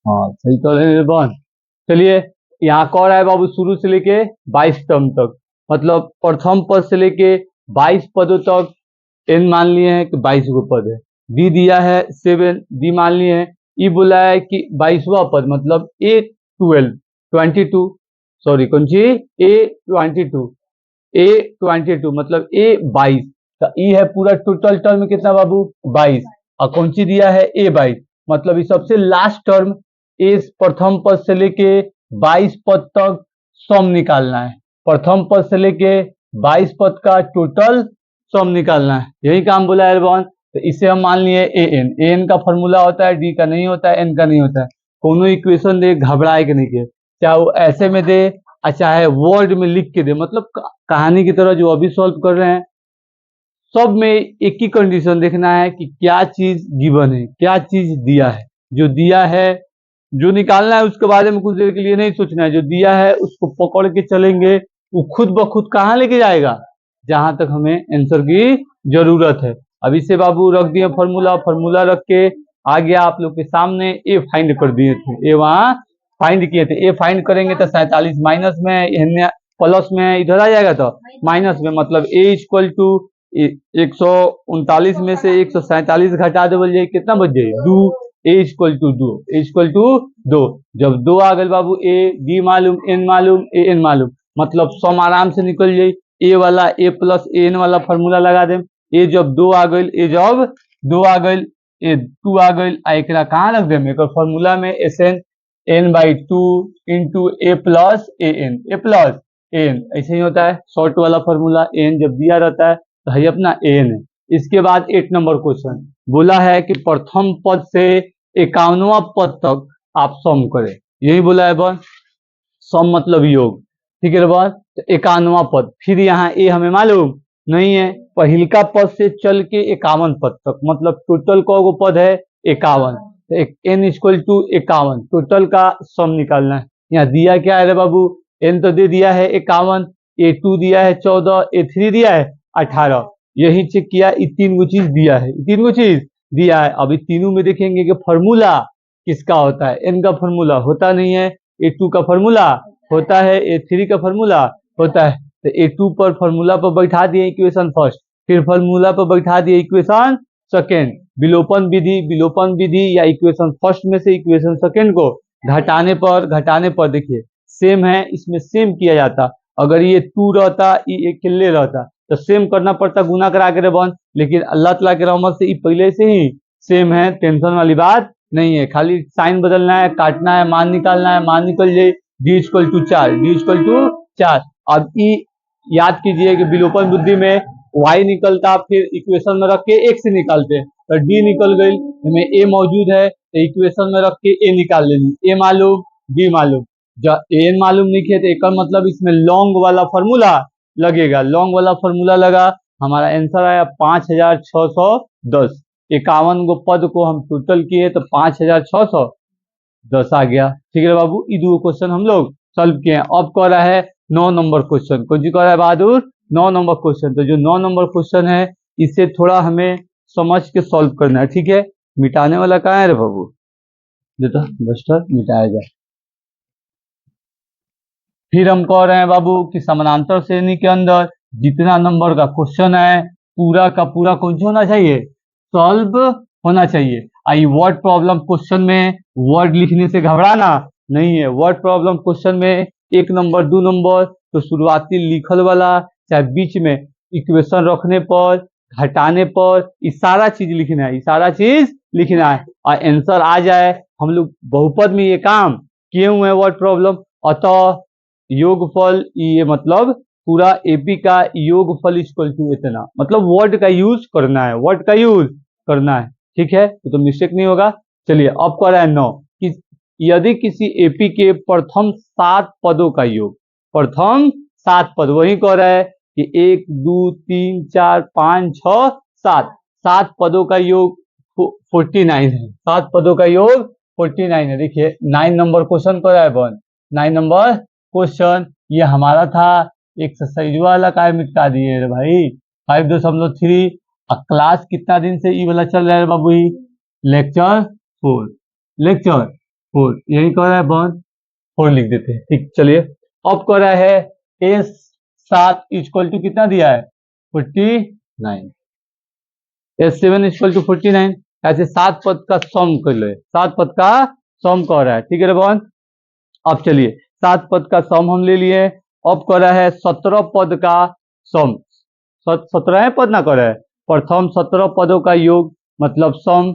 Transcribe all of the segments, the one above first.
हाँ सही कर रहे हैं बन। चलिए यहाँ कह रहा है बाबू शुरू से लेके 22 टर्म तक, मतलब प्रथम पद से लेके 22 पदों तक एन मान लिए हैं कि 22 गो पद है। डी दिया है 7, डी मान लिए हैं। ई बोला है कि 22वां पद मतलब A12 22, सॉरी कौन सी A22, A22 मतलब A22, तो ई है पूरा टोटल टर्म कितना बाबू 22, और कौन सी दिया है A22, मतलब ये सबसे लास्ट टर्म ए प्रथम पद से लेके 22 पद तक सम निकालना है। प्रथम पद से लेके 22 पद का टोटल सम निकालना है, यही काम बोला है एरबॉन। तो इसे हम मान लिए एन का फॉर्मूला होता है, डी का नहीं होता है, एन का नहीं होता है। कोनो इक्वेशन दे घबराए के नहीं के, चाहे वो ऐसे में दे चाहे वर्ड में लिख के दे, मतलब कहानी की तरह जो अभी सॉल्व कर रहे हैं, सब में एक ही कंडीशन देखना है कि क्या चीज गिवन है, क्या चीज दिया है। जो दिया है जो निकालना है उसके बारे में कुछ देर के लिए नहीं सोचना है, जो दिया है उसको पकड़ के चलेंगे, वो खुद ब खुद कहाँ लेके जाएगा, जहां तक हमें आंसर की जरूरत है। अब इसे बाबू रख दिए फॉर्मूला, फॉर्मूला रख के आ गया आप लोग के सामने, ए फाइंड कर दिए थे, ए वहां फाइंड किए थे। ए फाइंड करेंगे तो 47 माइनस में, प्लस में इधर आ जाएगा तो माइनस में, मतलब ए इक्वल टू 139 में से 147 घटा दे बोलिए कितना बच जाए 2, a equal to 2, a equal to 2। जब 2 आ गए बाबू ए डी मालूम, एन मालूम, ए एन मालूम, मतलब सम आराम से निकल जाए। ए वाला ए प्लस एन वाला फॉर्मूला लगा दे, ए जब 2 आ गई, ए जब 2 आ गई, ए 2 आ गई, एक कहाँ रख दे एक फॉर्मूला में S N N by 2 into A plus A N, A plus N, ऐसे ही होता है शॉर्ट वाला फॉर्मूला। एन जब दिया रहता है तो है अपना एन है। इसके बाद 8 नंबर क्वेश्चन बोला है कि प्रथम पद से 51वां पद तक आप सम करें, यही बोला है बस, सम मतलब योग, ठीक है बस। तो 51वां पद, फिर यहाँ ए हमें मालूम नहीं है, पहिलका पद से चल के 51 पद तक, मतलब टोटल को पद है 51, तो एन इक्वल टू 51, टोटल का सम निकालना है। यहाँ दिया क्या है रे बाबू, एन तो दे दिया है 51, A2 दिया है 14, A3 दिया है 18, यही चेक किया, ये 3 गो चीज दिया है, 3 गो चीज दिया है। अभी तीनों में देखेंगे कि फॉर्मूला किसका होता है, एन का फॉर्मूला होता नहीं है, A2 का फॉर्मूला होता है, A3 का फॉर्मूला होता है। तो A2 पर फॉर्मूला पर बैठा दिए इक्वेशन फर्स्ट, फिर फॉर्मूला पर बैठा दिए इक्वेशन सेकेंड, विलोपन विधि या इक्वेशन फर्स्ट में से इक्वेशन सेकेंड को घटाने पर देखिए सेम है, इसमें सेम किया जाता। अगर ये 2 रहता, ये अकेले रहता तो सेम करना पड़ता, गुना करा के बन, लेकिन अल्लाह ताला के रहमत से ये पहले से ही सेम है, टेंशन वाली बात नहीं है। खाली साइन बदलना है, काटना है, मान निकालना है, मान निकल जाए, D equal to 4, D equal to 4। अब ई याद कीजिए कि विलोपन बुद्धि में y निकलता, फिर इक्वेशन में रख के x निकालते, तो d निकल गई, हमें a मौजूद है तो इक्वेशन में रख के a निकाल लेनी, a मालूम d मालूम, जब a मालूम नहीं है तो एक मतलब इसमें लॉन्ग वाला फॉर्मूला लगेगा, लॉन्ग वाला फॉर्मूला लगा, हमारा आंसर आया 5610। 51 गो पद को हम टोटल किए तो 5610 आ गया, ठीक है बाबू। ये दो क्वेश्चन हम लोग सॉल्व किए हैं। अब कह रहा है 9 नंबर क्वेश्चन, कौन सी कह रहा है बहादुर, 9 नंबर क्वेश्चन। तो जो 9 नंबर क्वेश्चन है इसे थोड़ा हमें समझ के सॉल्व करना है, ठीक है। मिटाने वाला कहाँ है रे बाबू, देता बस्टर मिटाया जाए। फिर हम कह रहे हैं बाबू कि समानांतर श्रेणी के अंदर जितना नंबर का क्वेश्चन है पूरा का पूरा कौन सा होना चाहिए, सॉल्व होना चाहिए। आई वर्ड प्रॉब्लम क्वेश्चन में वर्ड लिखने से घबराना नहीं है, वर्ड प्रॉब्लम क्वेश्चन में 1 नंबर 2 नंबर तो शुरुआती लिखल वाला, चाहे बीच में इक्वेशन रखने पर, घटाने पर, ये सारा चीज लिखना है, ये सारा चीज लिखना है और आंसर आ जाए। हम लोग बहुपद में ये काम किए हुए हैं वर्ड प्रॉब्लम, अतः योगफल ये मतलब पूरा एपी का योगफल इक्वल टू इतना, मतलब वर्ड का यूज करना है, वर्ड का यूज करना है, ठीक है, तो मिस्टेक नहीं होगा। चलिए अब कह रहा है 9 कि यदि किसी एपी के प्रथम 7 पदों का योग, प्रथम 7 पद, वही कह रहा है कि 1 2 3 4 5 6 7, 7 पदों का योग 49 है, 7 पदों का योग 49 है। देखिए 9 नंबर क्वेश्चन कह रहा है बन, 9 नंबर क्वेश्चन ये हमारा था, एक्सरसाइज वाला काय मिटा दिए रे भाई, 5.3। क्लास कितना दिन से ये वाला चल रहा है बाबू, लेक्चर 4, लेक्चर 4, यही कह रहा है बॉन 4 लिख देते हैं। ठीक, चलिए अब कह रहा है S7 इक्वल टू कितना दिया है 49, S7 इक्वल टू 49, ऐसे 7 पद का सम कर लो, 7 पद का सम कह रहा है। ठीक है बॉन, अब चलिए 7 पद का सम हम ले लिए। अब कह रहा है 17 पद का सम, 17 पद ना कह रहा है, प्रथम 17 पदों का योग मतलब सम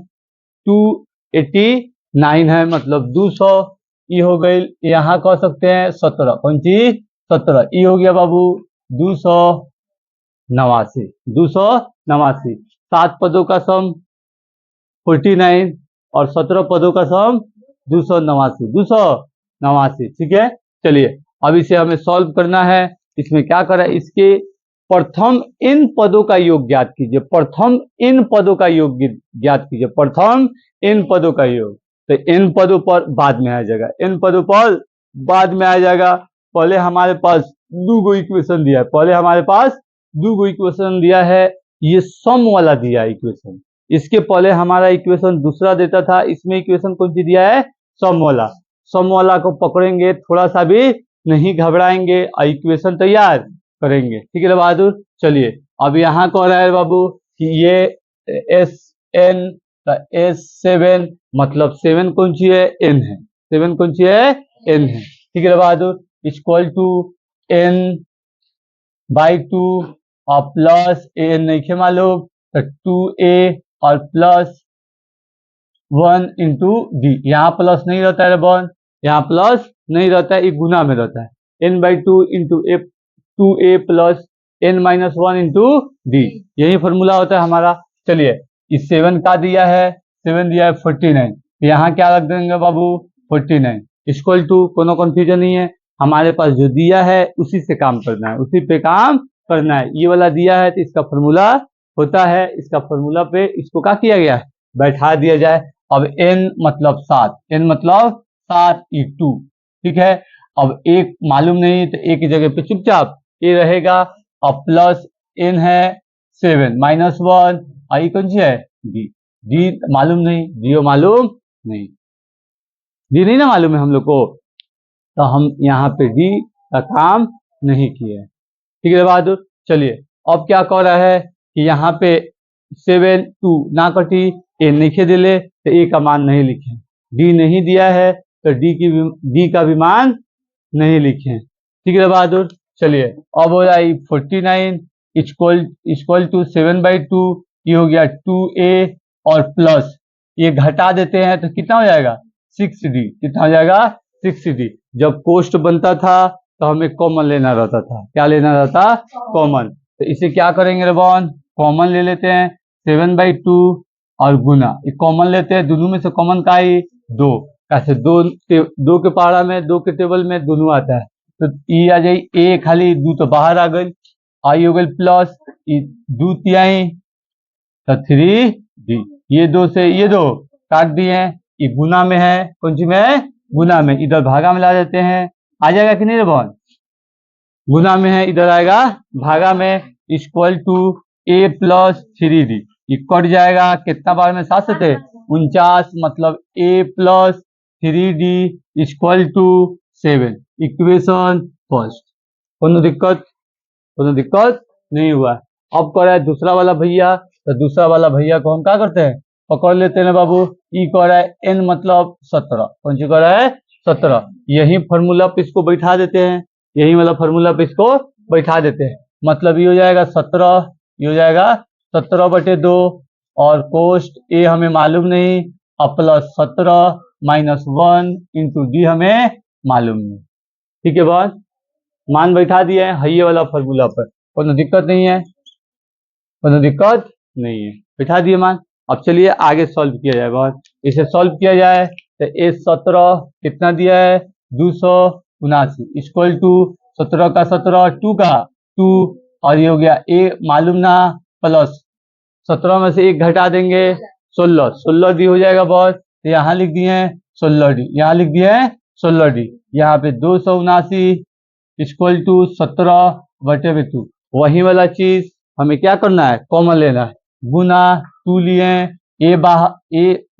289 है, मतलब 200। ये हो गई, यहाँ कह सकते हैं 17, कौन चीज 17, ये हो गया बाबू 289, 289। 7 पदों का सम 49 और 17 पदों का सम 289। ठीक है, चलिए अब इसे हमें सॉल्व करना है। इसमें क्या करा, इसके प्रथम इन पदों का योग ज्ञात कीजिए, प्रथम इन पदों का योग ज्ञात कीजिए, प्रथम इन पदों का योग। तो इन पदों पर बाद में आ जाएगा, इन पदों पर बाद में आ जाएगा। पहले हमारे पास 2 इक्वेशन दिया है, पहले हमारे पास 2 इक्वेशन दिया है, ये सम वाला दिया है इक्वेशन। इसके पहले हमारा इक्वेशन दूसरा देता था, इसमें इक्वेशन कौन सी दिया है, सम वाला। सम वाला को पकड़ेंगे, थोड़ा सा भी नहीं घबराएंगे और इक्वेशन तैयार करेंगे। ठीक है बहादुर, चलिए अब यहाँ कह रहा है बाबू कि ये SN का S7 मतलब 7 कौन सी है, N है, 7 कौन सी है, N है। ठीक है बहादुर, इक्वल टू N/2 और प्लस AN नहीं खे मालूम तो 2A और प्लस 1 इंटू D। यहाँ प्लस नहीं रहता है बॉन, यहाँ प्लस नहीं रहता है, ये गुना में रहता है। N/2 into 2A plus N-1 into D, यही फॉर्मूला होता है हमारा। चलिए इस 7 का दिया है, 7 दिया है 49, यहाँ क्या रख देंगे बाबू 49 इक्वल टू, कोनो कंफ्यूजन नहीं है, हमारे पास जो दिया है उसी से काम करना है, उसी पे काम करना है। ये वाला दिया है तो इसका फॉर्मूला होता है, इसका फॉर्मूला पे इसको क्या किया गया है, बैठा दिया जाए। अब n मतलब 7, n मतलब 7 2, ठीक है। अब एक मालूम नहीं तो एक ही जगह पे चुपचाप ये रहेगा, और प्लस n है 7 -1, आई कौन सी है d, d मालूम नहीं, d मालूम नहीं, d नहीं ना मालूम है हम लोग को, तो हम यहाँ पे d का काम नहीं किए। ठीक है बहादुर, चलिए अब क्या कह रहा है कि यहाँ पे 7 2 ना कटी, ए नहीं दिले तो ए का मान नहीं लिखे, डी नहीं दिया है तो डी का भी मान नहीं लिखे। ठीक है बहादुर, चलिए अब हो जाए 49 इक्वल टू 7/2, ये हो गया 2A और प्लस ये घटा देते हैं तो कितना हो जाएगा 6D, कितना हो जाएगा 6D। जब कोष्ट बनता था तो हमें कॉमन लेना रहता था, क्या लेना रहता, कॉमन। तो इसे क्या करेंगे रेबॉन, कॉमन ले लेते हैं 7/2 और गुना, ये कॉमन लेते हैं, दोनों में से कॉमन का ही 2, कैसे 2 के पारा में 2 के टेबल में दोनों आता है, तो ये आ जाए ए खाली 2 तो बाहर आ गई, आई हो गई प्लस 2 तिहाई तो 3D, ये 2 से ये 2 काट दिए, ये गुना में है, कौन सी में है, गुना में, इधर भागा में ला देते हैं, आ जाएगा कि नहीं रेबॉन, गुना में है इधर आएगा भागा में, equal to A plus 3D, ये कट जाएगा, कितना बार में 7 से 49, मतलब A plus 3D equal to 7, equation first. कोनो दिक्कत, कोनो दिक्कत नहीं हुआ। अब कह रहा है दूसरा वाला भैया, तो दूसरा वाला भैया को हम क्या करते हैं, पकड़ लेते हैं बाबू। ई कह रहा है n मतलब 17, कौन सी कह रहा है 17, यही फॉर्मूला पे इसको बैठा देते हैं, यही वाला फॉर्मूला पे इसको बैठा देते हैं, मतलब ये हो जाएगा 17, ये हो जाएगा 17/2 और कोष्ट ए हमें मालूम नहीं, और प्लस 17 -1 इंटू डी हमें मालूम नहीं। ठीक है बस, मान बैठा दिए हैं ये वाला फॉर्मूला पर, कोनो दिक्कत नहीं है, कोनो दिक्कत नहीं है, बैठा दिए मान। अब चलिए आगे सॉल्व किया जाए, बहुत इसे सॉल्व किया जाए तो A17 कितना दिया है 279 इक्वल टू 17 का 17 2 का 2, और ये हो गया A मालूम ना, प्लस 17 में से 1 घटा देंगे 16D हो जाएगा बॉस, तो यहाँ लिख दिए 16D, यहाँ लिख दिए 16D, यहाँ पे 279 इक्वल टू 17/2, वही वाला चीज हमें क्या करना है, कॉमन लेना है, गुना 2 लिए, ए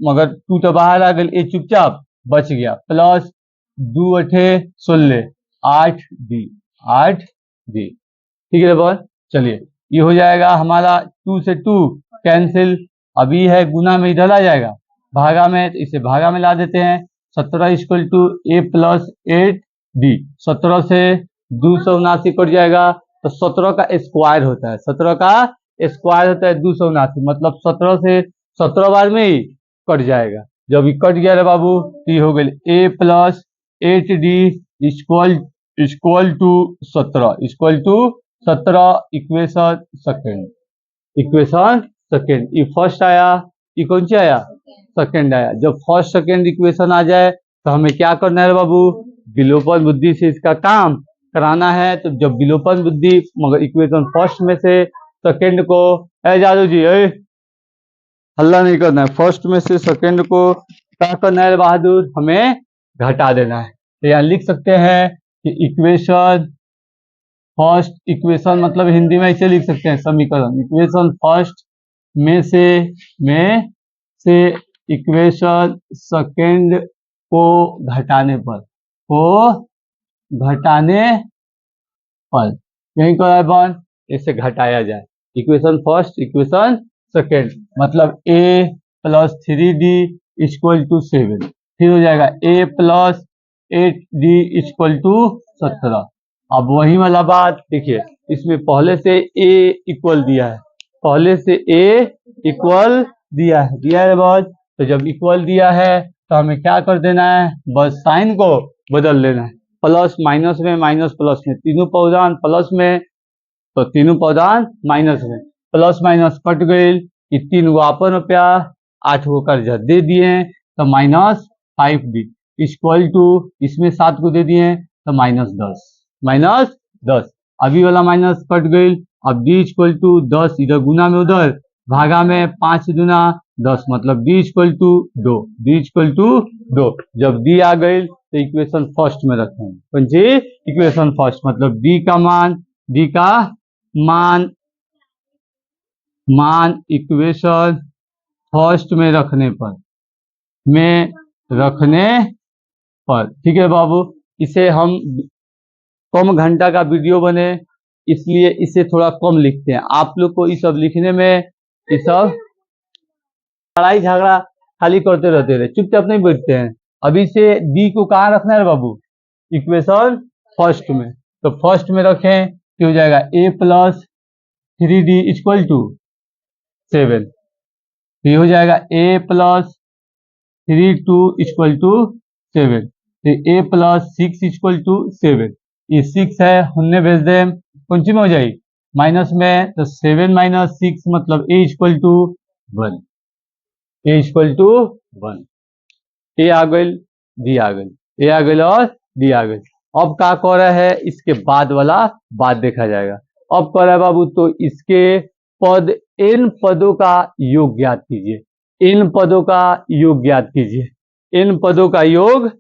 मगर 2 तो बाहर आ गई, ए चुपचाप बच गया, प्लस 2 अठे 16 8d 8d। ठीक है बॉल, चलिए ये हो जाएगा हमारा 2 से 2 कैंसिल। अभी है गुना में इधर आ जाएगा, भागा में तो इसे भागा में ला देते हैं। 17 equal to a plus 8d। 17 से 279 कट जाएगा, तो 17 का स्क्वायर होता है, 17 का स्क्वायर होता है 279, मतलब 17 से 17 बार में ही कट जाएगा। जब ये कट गया रे बाबू, तो ये हो गई a plus 8d equal to 17 equal to 17 equation second. Equation second, ये फर्स्ट आया, ये कौन सी आया, सेकेंड आया। जब फर्स्ट सेकेंड इक्वेशन आ जाए तो हमें क्या करना है बाबू, विलोपन बुद्धि से इसका काम कराना है। तो जब विलोपन बुद्धि मगर इक्वेशन फर्स्ट में से सेकेंड को, जादू जी हल्ला नहीं करना है, फर्स्ट में से सेकेंड को क्या करना है बहादुर, हमें घटा देना है। तो यहाँ लिख सकते हैं कि इक्वेशन फर्स्ट, इक्वेशन मतलब हिंदी में ऐसे लिख सकते हैं समीकरण, इक्वेशन फर्स्ट में से इक्वेशन सेकेंड को घटाने पर यही को है बन, इसे घटाया जाए। इक्वेशन फर्स्ट इक्वेशन सेकेंड मतलब a plus 3d equal to 7, फिर हो जाएगा a plus 8d equal to 17। अब वही वाला बात देखिए, इसमें पहले से a इक्वल दिया है, पहले से a इक्वल दिया है बस। तो जब इक्वल दिया है तो हमें क्या कर देना है, बस साइन को बदल लेना है, प्लस माइनस में, माइनस प्लस में, तीनों पौधान प्लस में तो तीनों पौधान माइनस में, प्लस माइनस कट गई, ये 3 गो अपन रुपया 8 गो कर्जा दे दिए तो -5d इक्वल टू, इसमें 7 को दे दिए तो -10। अभी वाला माइनस कट गई, अब d इक्वल टू 10, इधर गुना में उधर भागा में 5 दुना 10 मतलब d इक्वल टू 2। जब d आ गई तो इक्वेशन फर्स्ट में रखें, कौन सी इक्वेशन फर्स्ट मतलब d का मान इक्वेशन फर्स्ट में रखने पर ठीक है बाबू। इसे हम कम घंटा का वीडियो बने इसलिए इसे थोड़ा कम लिखते हैं। आप लोग को ये सब लिखने में ये सब लड़ाई झगड़ा खाली करते रहते हैं, चुपचाप नहीं बैठते हैं। अभी से डी को कहाँ रखना है बाबू, इक्वेशन फर्स्ट में। तो फर्स्ट में रखें कि हो जाएगा a plus 3d equal to 7, ये हो जाएगा a प्लस 32 इक्वल टू 7, तो a प्लस 6 इक्वल टू 7, ये 6 है हमने भेज दे, कौन सी में हो जाएगी माइनस में, तो 7 माइनस 6 मतलब a equal to 1, a equal to 1। A आ गई, डी आ गई, ए आ गई और डी आ गई। अब क्या कह रहा है, इसके बाद वाला बात देखा जाएगा। अब कह रहा है बाबू तो इसके पद इन पदों का योग ज्ञात कीजिए, इन पदों का योग ज्ञात कीजिए, इन पदों का योग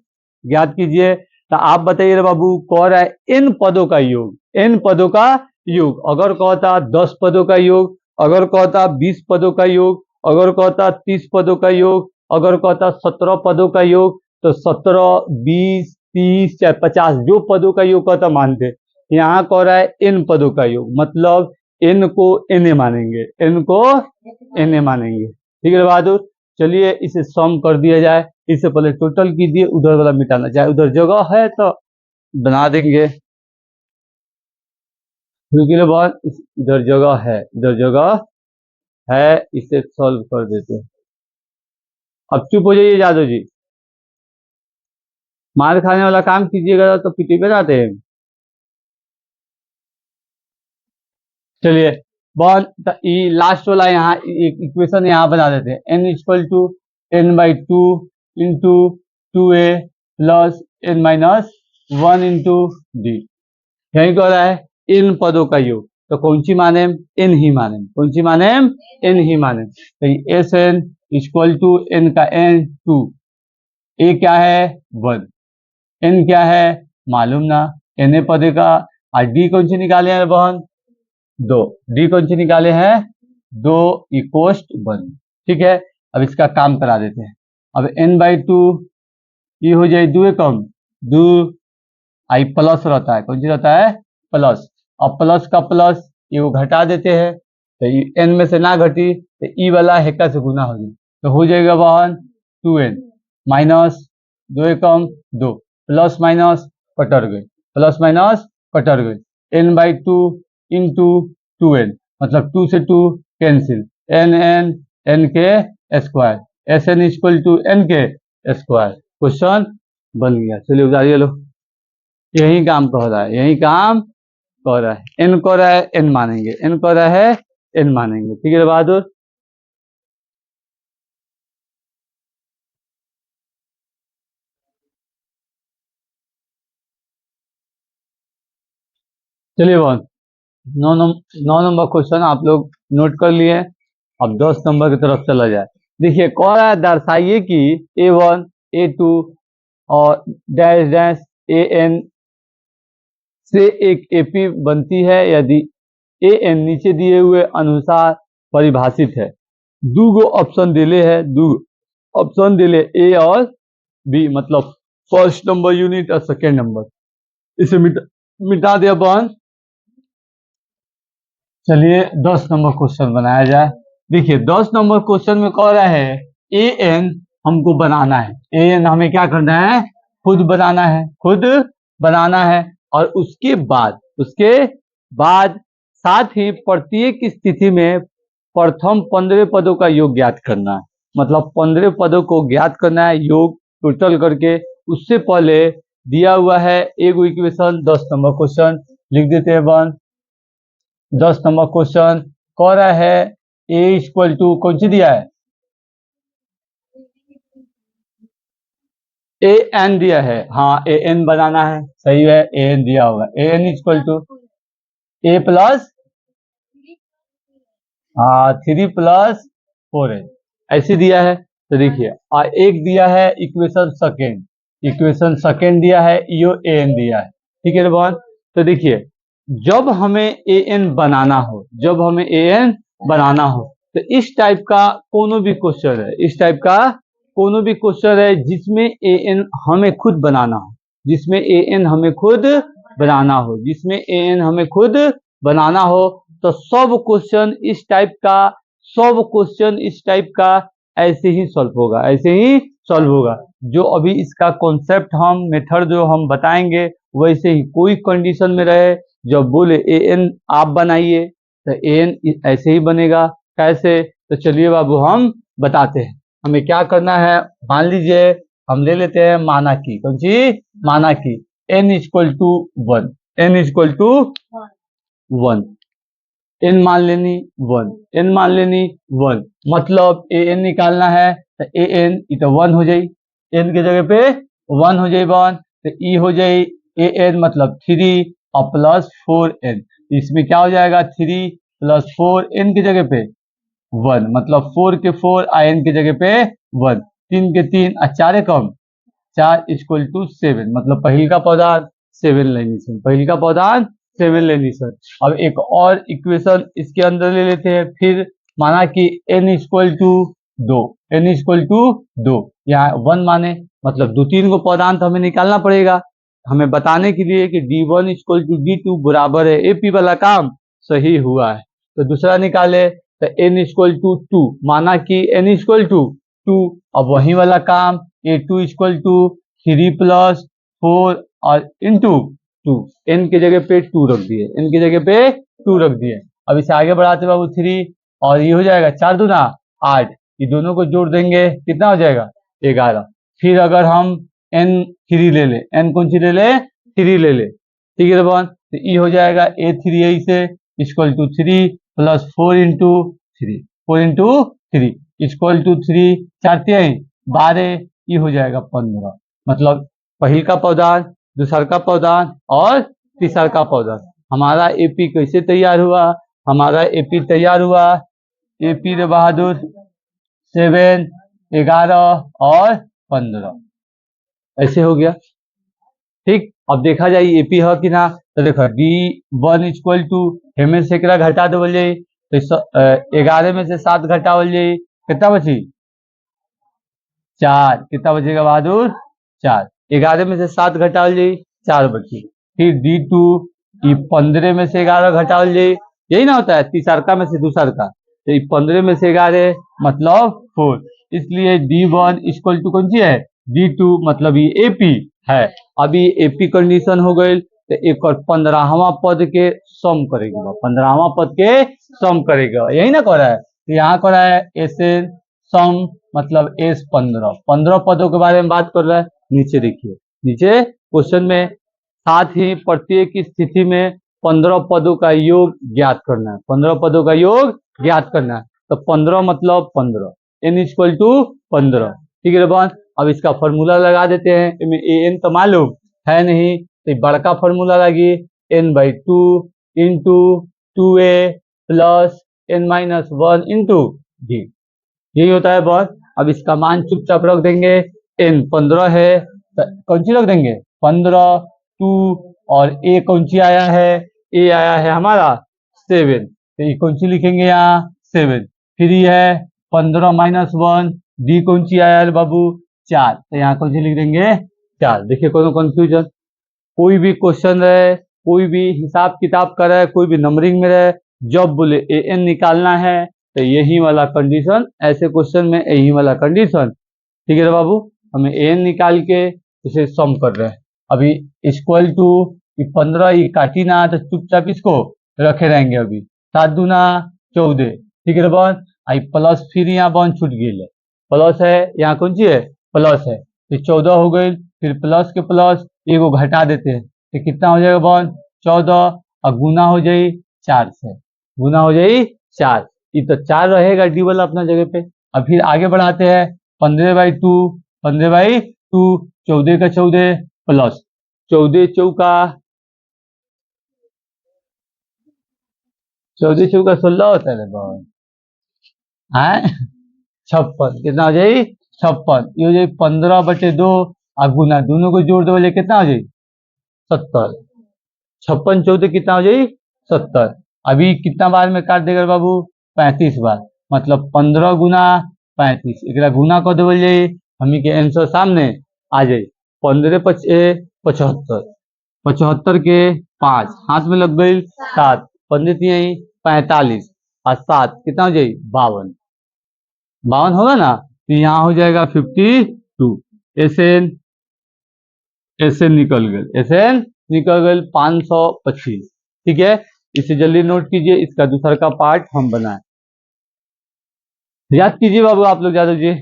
ज्ञात कीजिए। तो आप बताइए बाबू, कह रहा है इन पदों का योग, इन पदों का योग। अगर कहता 10 पदों का योग, अगर कहता 20 पदों का योग, अगर कहता 30 पदों का योग, अगर कहता 17 पदों का योग, तो 17, 20, 30 चाहे 50 जो पदों का योग कहता मानते। यहाँ कह रहा है इन पदों का योग मतलब n को n मानेंगे, n को n मानेंगे। ठीक है बहादुर, चलिए इसे सम कर दिया जाए। इससे पहले टोटल कीजिए, उधर वाला मिटाना चाहे, उधर जगह है तो बना देंगे। रुकिए बहुत, इधर जगह है, इधर जगह है, इसे सॉल्व कर देते हैं। अब चुप हो जाइए जादव जी, मार खाने वाला काम कीजिएगा तो पिटी पे जाते हैं। चलिए बहुत लास्ट वाला यहाँ इक्वेशन यहाँ बना देते हैं, n equal to n/2 into 2a plus n-1 into D. यही कह रहा है इन पदों का योग, तो कौन सी माने, n ही माने, कौन सी माने, n ही माने। तो S N equal to n का n 2, a क्या है 1, n क्या है मालूम ना, n पदे का, और d कौन सी निकाले हैं बहन 2, डी कौन सी निकाले हैं 2 इक्वल 1। ठीक है, अब इसका काम करा देते हैं। अब n/2 ये हो जाए 2 कम 2 आई प्लस रहता है, कौन सी रहता है प्लस। अब प्लस का प्लस ये वो घटा देते हैं तो एन में से ना घटी तो ई वाला हेक्का से गुना हो जाए तो हो जाएगा 1 2n माइनस 2 कम 2 प्लस माइनस कटर गए, प्लस माइनस कटर गए n बाई 2 इंटू 2n मतलब 2 से 2 कैंसिल n n n के square S N equal to n के स्क्वायर। क्वेश्चन बन गया। चलिए उतारिए लो। यही काम कह रहा है, यही काम कह रहा है। n कह रहा है n मानेंगे, n कह रहा है n मानेंगे। ठीक है बहादुर। चलिए बहुत 9 नंबर क्वेश्चन आप लोग नोट कर लिए। अब 10 नंबर की तरफ चला जाए। देखिए कह रहा है दर्शाइए कि A1 A2 और डैश डैश AN से एक AP बनती है यदि AN नीचे दिए हुए अनुसार परिभाषित है। दो गो ऑप्शन दिले है, दो ऑप्शन दिले A और B मतलब फर्स्ट नंबर यूनिट और सेकेंड नंबर। इसे मिटा दिया बन। चलिए 10 नंबर क्वेश्चन बनाया जाए। देखिए 10 नंबर क्वेश्चन में कह रहा है AN हमको बनाना है। AN हमें क्या करना है, खुद बनाना है, खुद बनाना है। और उसके बाद साथ ही प्रत्येक स्थिति में प्रथम 15 पदों का योग ज्ञात करना है। मतलब 15 पदों को ज्ञात करना है योग टोटल करके। उससे पहले दिया हुआ है एक इक्वेशन। 10 नंबर क्वेश्चन लिख देते हैं बन। 10 नंबर क्वेश्चन कह रहा है A इक्वल टू कौन सी दिया है, AN दिया है। हाँ AN बनाना है, सही है AN दिया होगा। AN equal to A plus 3 plus 4n ऐसे दिया है। तो देखिए और एक दिया है इक्वेशन सेकेंड दिया है, यो AN दिया है। ठीक है बहन। तो देखिए जब हमें AN बनाना हो, जब हमें AN बनाना हो तो इस टाइप का कोनो भी क्वेश्चन है, इस टाइप का कोनो भी क्वेश्चन है जिसमें AN हमें खुद बनाना हो, जिसमें AN हमें खुद बनाना हो, जिसमें AN हमें खुद बनाना हो तो सब क्वेश्चन इस टाइप का, सब क्वेश्चन इस टाइप का ऐसे ही सॉल्व होगा, ऐसे ही सॉल्व होगा। जो अभी इसका कॉन्सेप्ट हम मेथड जो हम बताएंगे वैसे ही कोई कंडीशन में रहे जब बोले AN आप बनाइए तो AN ऐसे ही बनेगा। कैसे, तो चलिए बाबू हम बताते हैं। हमें क्या करना है, मान लीजिए हम ले लेते हैं माना की, कौन सी माना की n equal to 1, n equal to 1, n मान लेनी 1, n मान लेनी 1 मतलब AN निकालना है तो AN तो 1 हो जाए, n की जगह पे 1 हो जाए 1 तो E हो जाए AN मतलब 3 और प्लस 4n। इसमें क्या हो जाएगा 3 प्लस 4n की जगह पे 1 मतलब 4 के 4 n की जगह पे 1, 3 के 3 और 4 कम 4 इक्वल टू 7 मतलब पहिल का पौधान 7 लेनी सर, पहिल का पौधान 7 लेनी सर। अब एक और इक्वेशन इसके अंदर ले लेते हैं। फिर माना कि n equal to 2, n equal to 2 यहाँ 1 माने मतलब 2-3 को पौधान तो हमें निकालना पड़ेगा। हमें बताने के लिए कि D1 इक्वल टू D2 बराबर है AP वाला काम सही हुआ है। तो दूसरा निकाले तो n इक्वल टू 2 माना कि n इक्वल टू 2, अब वही वाला काम A2 इक्वल टू 3 प्लस 4 और इंटू 2, n की जगह पे 2 रख दिए, n की जगह पे 2 रख दिए। अब इसे आगे बढ़ाते बाबू 3 और ये हो जाएगा 4 दूना 8, ये दोनों को जोड़ देंगे कितना हो जाएगा 11। फिर अगर हम n 3 ले ले, n कौन सी ले ले 3 ले ले, ठीक है बहन। तो ये हो जाएगा A3 से equal to 3 plus 4 into 3, 4 into 3 equal to 3 4 12, ये हो जाएगा 15। मतलब पहिल का पौधान, दूसर का पौधान और तीसर का पौधान। हमारा AP कैसे तैयार हुआ, हमारा AP तैयार हुआ AP रे बहादुर 7, 11 और 15 ऐसे हो गया। ठीक, अब देखा जाए AP है कि ना। तो देखो D1 इक्वल टू हेमे से घटा दो बोल जाए तो 11 में से 7 घटा बोल जाए कितना बची 4, कितना बचेगा बहादुर 4, 11 में से 7 घटाओ जाई 4 बची। फिर D2 ये 15 में से 11 घटाओ जाई, यही ना होता है, तीसरका में से दूसरका, तो 15 में से 11 मतलब 4, इसलिए D1 इक्वल टू कौन सी है D2, मतलब ये AP है। अभी AP कंडीशन हो गई, तो एक और 15वां पद के सम करेगा, 15वां पद के सम करेगा, यही ना कर रहा है। तो यहाँ कर रहा है SN सम मतलब S 15 पदों के बारे में बात कर रहा है। नीचे देखिए, नीचे क्वेश्चन में साथ ही प्रत्येक स्थिति में 15 पदों का योग ज्ञात करना है, 15 पदों का योग ज्ञात करना है। तो 15 मतलब 15, n इक्वल टू 15, ठीक है बन। अब इसका फॉर्मूला लगा देते हैं, an तो मालूम है नहीं, तो बड़का फॉर्मूला लगी n/2 into 2a plus n-1 into d, यही होता है बॉस। अब इसका मान चुपचाप रख देंगे, n 15 है तो कौन सी रख देंगे 15, 2 और a कौन सी आया है, a आया है हमारा 7, तो ये कौन सी लिखेंगे यहाँ 7। फिर ये है 15-1, d कौन सी आया है बाबू 4, तो यहाँ कौन सी लिख देंगे 4। देखिए कोनो कंफ्यूजन, कोई भी क्वेश्चन रहे, कोई भी हिसाब किताब का रहे, कोई भी नंबरिंग में रहे, जब बोले an निकालना है तो यही वाला कंडीशन, ऐसे क्वेश्चन में यही वाला कंडीशन, ठीक है बाबू। हमें an निकाल के इसे सम कर रहे हैं। अभी इक्वल टू 15 ये काटी ना, तो चुपचाप इसको रखे रहेंगे। अभी 7 दूना 14, ठीक है बन। आई प्लस फिर यहाँ बन छूट गई, प्लस है यहाँ कौन सी है प्लस है, तो 14 हो गई। फिर प्लस के प्लस एगो घटा देते हैं, तो कितना हो जाएगा बन 14, और गुना हो जाए 4 से, गुना हो जाए 4, ये तो 4 रहेगा डी वाला अपना जगह पे। अब फिर आगे बढ़ाते हैं 15/2, 15/2, 14 का 14 प्लस 14 चौका 16 होता है बन, है 56, कितना हो जाए 56, ये हो जाए 15/2, और गुना दोनों को जोड़ दो कितना हो जाए 70, 56 14 कितना हो जाए 70। अभी कितना बार में काट देगा बाबू 35 बार, मतलब 15 गुना 35, एक गुना कर देवल जाए, हमी के आंसर सामने आ जाए 15 × 75, 75 के 5 हाथ में लग गई 7, 15 3 45 और 7 कितना हो जाए 52, 52 होगा ना, तो यहाँ हो जाएगा 52। SN निकल गए, SN निकल गए 525, ठीक है। इसे जल्दी नोट कीजिए, इसका दूसरा का पार्ट हम बनाए, याद कीजिए बाबू आप लोग यादव जी।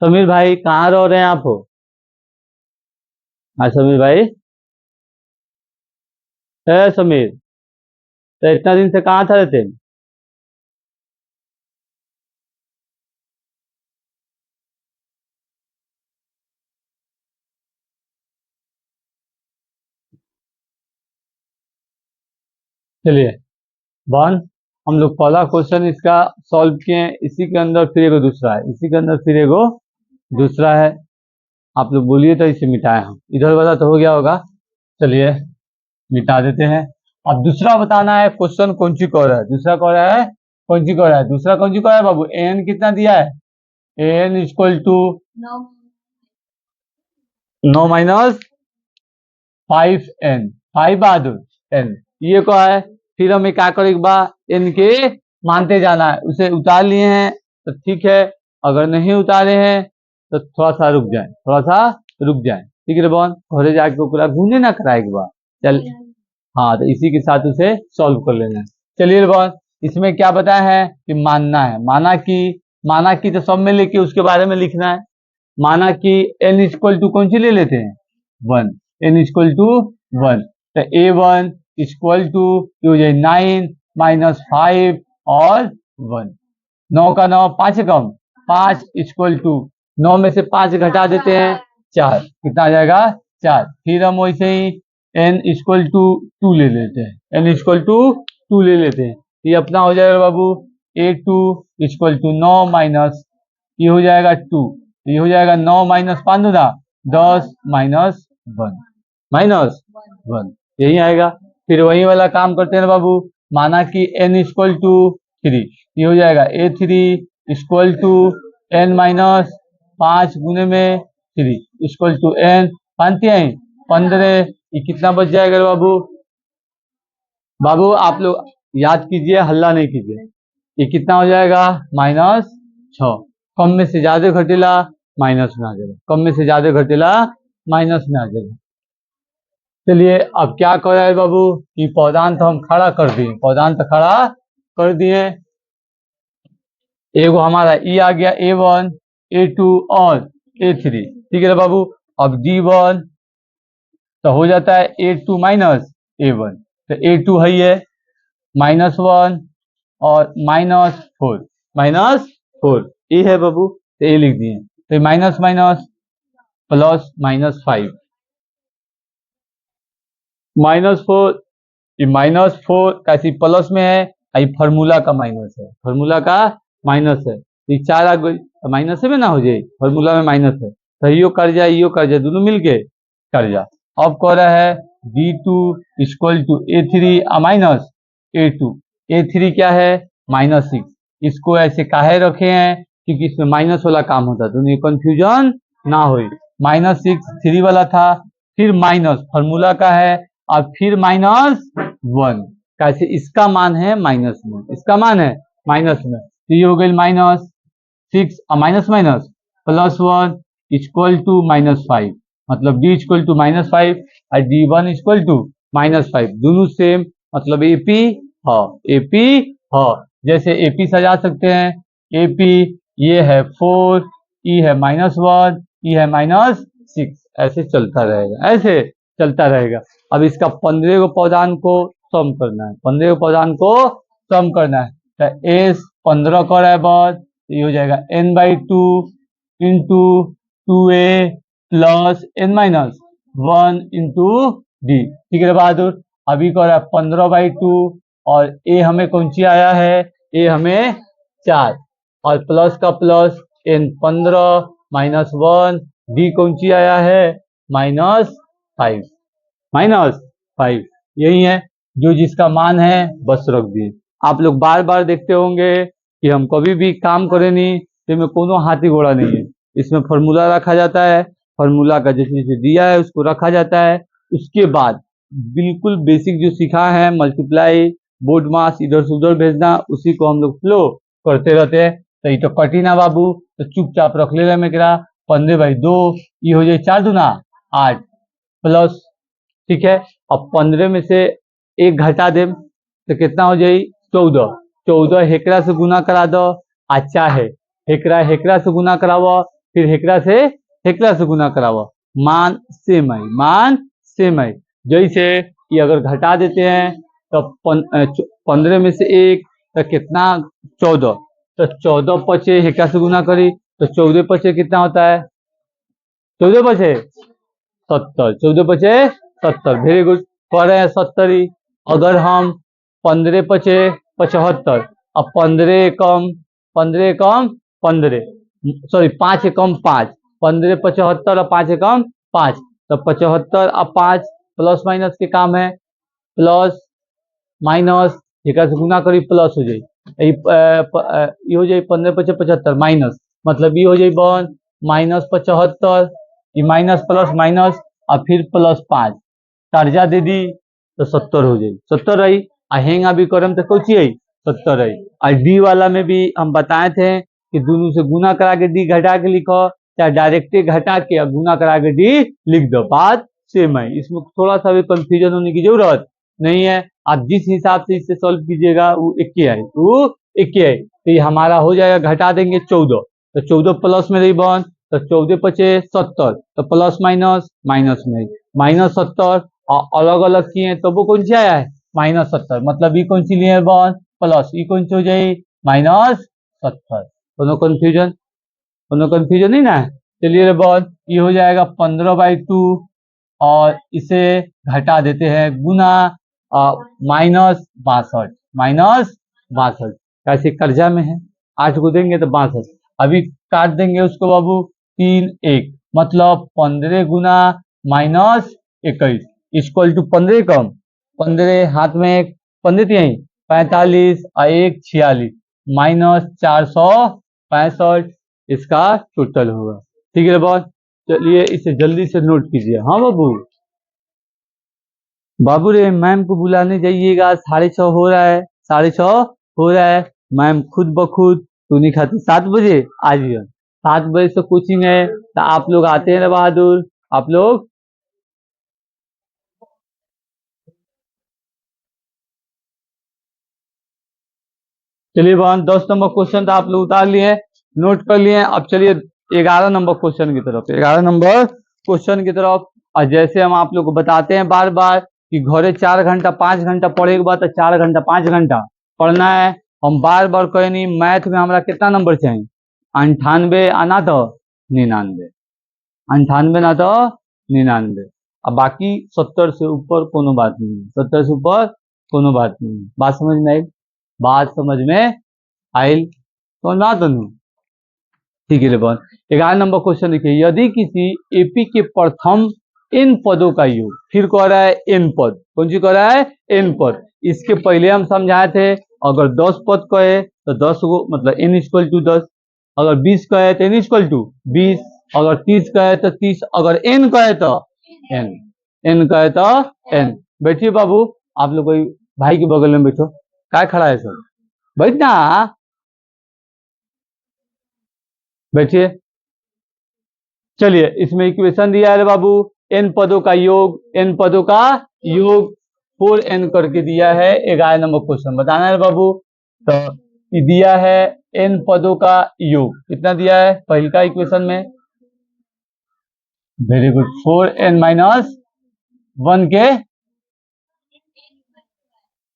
समीर भाई कहाँ रह रहे हैं आप हो, हाँ समीर भाई, है समीर, तो इतना दिन से कहाँ था रहते हैं? चलिए वन, हम लोग पहला क्वेश्चन इसका सॉल्व किए, इसी के अंदर फिर एगो दूसरा है, इसी के अंदर फिर एगो दूसरा है, आप लोग बोलिए तो इसे मिटाए हम, इधर वाला तो हो गया होगा, चलिए मिटा देते हैं। अब दूसरा बताना है क्वेश्चन कौन सी कह रहा है, दूसरा कह रहा है कौन सी कह रहा है, दूसरा कौन सी कह रहा है बाबू, एन कितना दिया है, एन इक्वल टू 9-5n, 5 बहादुर n, ये क्या है। फिर हमें क्या करेगा बा, n के मानते जाना है, उसे उतार लिए हैं तो ठीक है, अगर नहीं उतारे हैं तो थोड़ा सा रुक जाए, थोड़ा सा रुक जाए, ठीक है बॉन, घरे जाके पूरा घूमने ना कराएगा बा, चल हाँ, तो इसी के साथ उसे सॉल्व कर लेना है। चलिए बॉन, इसमें क्या बताया है कि मानना है, माना की तो सब में लेके उसके बारे में लिखना है। माना कि n इक्वल टू कौन सी ले लेते हैं 1, n इक्वल टू 1, तो a1 इक्वल टू 9 - 5 और 1, 9 का 9 5 कम 5 इक्वल टू 9 में से 5 घटा देते हैं 4, कितना आ जाएगा 4। फिर हम वैसे ही n इक्वल टू 2 ले लेते हैं, n इक्वल टू 2 ले लेते हैं, ये अपना हो जाएगा बाबू a2 इक्वल टू 9 माइनस, ये हो जाएगा 2, ये हो जाएगा 9 - 5 दूना 10 -1 यही आएगा। फिर वही वाला काम करते हैं बाबू, माना कि n इक्वल टू 3, ये हो जाएगा a3 इक्वल टू n - 5 गुने में 3 इक्वल टू n 15, ये कितना बच जाएगा बाबू? बाबू आप लोग याद कीजिए, हल्ला नहीं कीजिए। ये कितना हो जाएगा? -6। कम में से ज्यादा घटेला माइनस में आ जाएगा, कम में से ज्यादा घटेला माइनस में आ जाएगा। चलिए अब क्या कर रहा है बाबू कि पौधांत हम खड़ा कर दिए, पौधांत खड़ा कर दिए। एगो हमारा ई आ गया A1, A2 और A3, ठीक है ना बाबू। अब D1 तो हो जाता है A2 माइनस A1, तो A2 है ये -1 और -4 ये है बाबू, तो ये लिख दिए। तो माइनस माइनस प्लस -5 -4, ये -4 कैसी प्लस में है, ये फार्मूला का माइनस है, फार्मूला का माइनस है। ये 4 आ गई तो माइनस में ना हो जाए, फार्मूला में माइनस है तो यो कर जाए दोनों मिलके कर जा। अब कह रहा है D2 equal to A3 minus A2, A3 क्या है -6। इसको ऐसे काहे रखे हैं क्योंकि इसमें माइनस वाला काम होता है, दोनों कंफ्यूजन ना हो। -6 3 वाला था, फिर माइनस फार्मूला का है और फिर -1 कैसे, इसका मान है माइनस में, इसका मान है माइनस में, तो ये हो गई -6 माइनस माइनस +1 इक्वल टू -5, मतलब D इक्वल टू -5 और D1 इक्वल टू -5, दोनों सेम, मतलब AP है, AP है। जैसे AP सजा सकते हैं, AP ये है 4, E है -1, E है -6, ऐसे चलता रहेगा, ऐसे चलता रहेगा। अब इसका 15 को पौधान को सम करना है, 15 को पौधान को सम करना है, तो S 15 का बराबर ये हो जाएगा n/2 into 2a plus n-1 into D, ठीक है बहादुर। अभी कह रहा है 15/2 और a हमें कौन सी आया है, a हमें 4 और प्लस का प्लस n15 -1, d कौन सी आया है -5, -5 यही है जो जिसका मान है बस रख दिए। आप लोग बार बार देखते होंगे कि हम कभी भी काम करें नहीं तो इसमें कोनो हाथी घोड़ा नहीं है, इसमें फार्मूला रखा जाता है, फार्मूला का जैसे जैसे दिया है उसको रखा जाता है, उसके बाद बिल्कुल बेसिक जो सीखा है मल्टीप्लाई बोर्ड मास इधर से उधर भेजना, उसी को हम लोग फ्लो करते रहते हैं। तो ये तो कटी ना बाबू, तो चुपचाप रख ले में करा 15/2, ये हो जाए 4 दूना 8 प्लस, ठीक है। अब 15 में से 1 घटा दे तो कितना हो जाए 14, 14 हेकरा से गुना करा दो, अच्छा है हेकरा हेकरा से गुना करावो, फिर हेकरा से गुना करावो, मान सेम है, मान सेम है। जैसे ये अगर घटा देते हैं तो 15 में से 1 तो कितना 14, तो 14 पचे हेकरा से गुना करी तो 14 पचे कितना होता है, 14 पचे 70, 14 पचे 70, वेरी गुड, कह रहे हैं 70 ही। अगर हम 15 पचे 75, अब 15 कम 15, सॉरी 5 कम 5, 15 75 और 5 कम 5, तो 75 और 5 प्लस माइनस के काम है, प्लस माइनस एक से गुना करी प्लस हो जाए, ये हो जाए 15 पचे 75 माइनस, मतलब ये हो जाए बन -75, ये माइनस प्लस माइनस और फिर +5 कर्जा दे दी तो 70 हो जाए, 70 रही। हेंगा भी करम तो कौची आई 70 रही। और डी वाला में भी हम बताए थे कि दोनों से गुना करा के डी घटा के लिखो, चाहे डायरेक्ट घटा के गुना करा के डी लिख दो, बात सेम है, इसमें थोड़ा सा भी कंफ्यूजन होने की जरूरत नहीं है। आप जिस हिसाब से इसे सॉल्व कीजिएगा वो एक ही है, वो एक ही है। तो ये हमारा हो जाएगा, घटा देंगे 14, तो 14 प्लस में रही बन, तो 14 पचे 70, तो प्लस माइनस माइनस में -70 और अलग अलग किए तो वो कौन सी आया है -70, मतलब ये कौन सी लिए बन प्लस, ये कौन सी हो जाए -70। कोनो कंफ्यूजन नहीं ना है। चलिए बन ये हो जाएगा 15/2 और इसे घटा देते हैं गुना -62, कैसे कर्जा में है 8 को देंगे तो 62, अभी काट देंगे उसको बाबू 3 1, मतलब 15 गुना -21 इक्वल टू 15 कम 15 हाथ में 15 यही 45 और 1 46 -465 इसका टोटल होगा, ठीक है बॉस। चलिए इसे जल्दी से नोट कीजिए। हाँ बाबू, बाबू रे मैम को बुलाने जाइएगा, 6:30 हो रहा है, 6:30 हो रहा है। मैम खुद ब खुद तो नहीं खाती, 7 बजे आ जाइए। 7 बजे से कोचिंग है, तो आप लोग आते हैं ना बहादुर, आप लोग। चलिए बहन, 10 नंबर क्वेश्चन तो आप लोग उतार लिए, नोट कर लिए। अब चलिए 11 नंबर क्वेश्चन की तरफ, 11 नंबर क्वेश्चन की तरफ। और जैसे हम आप लोग को बताते हैं बार बार कि घरे 4 घंटा 5 घंटा पढ़े के बाद 4 घंटा 5 घंटा पढ़ना है। हम बार बार कहे नहीं, मैथ में हमारा कितना नंबर चाहिए? 98 आना तो 99, 98 ना तो 99। अब बाकी 70 से ऊपर कोनो बात नहीं है, 70 से ऊपर कोनो बात नहीं है। बात समझ में आई? बात समझ में आई तो ना दोनों? ठीक है बहन, 11 नंबर क्वेश्चन देखिए। यदि किसी एपी के प्रथम n पदों का योग, फिर कह रहा है n पद, कौन सी कह रहा है? n पद। इसके पहले हम समझाए थे, अगर 10 पद कहे तो 10 को मतलब n इक्वल टू 10, अगर 20 कहे तो n इक्वल टू 20, अगर 30 कहे तो 30, अगर n कहे तो n, n कहे तो n। बैठिए बाबू, आप लोग कोई भाई के बगल में बैठो, क्या खड़ा है सर? बैठना, बैठिए। चलिए इसमें इक्वेशन दिया है बाबू, n पदों का योग, n पदों का योग 4n करके दिया है। 11 नंबर क्वेश्चन बताना है बाबू। तो ये दिया है n पदों का योग, कितना दिया है पहले का इक्वेशन में? वेरी गुड, 4n माइनस 1 के,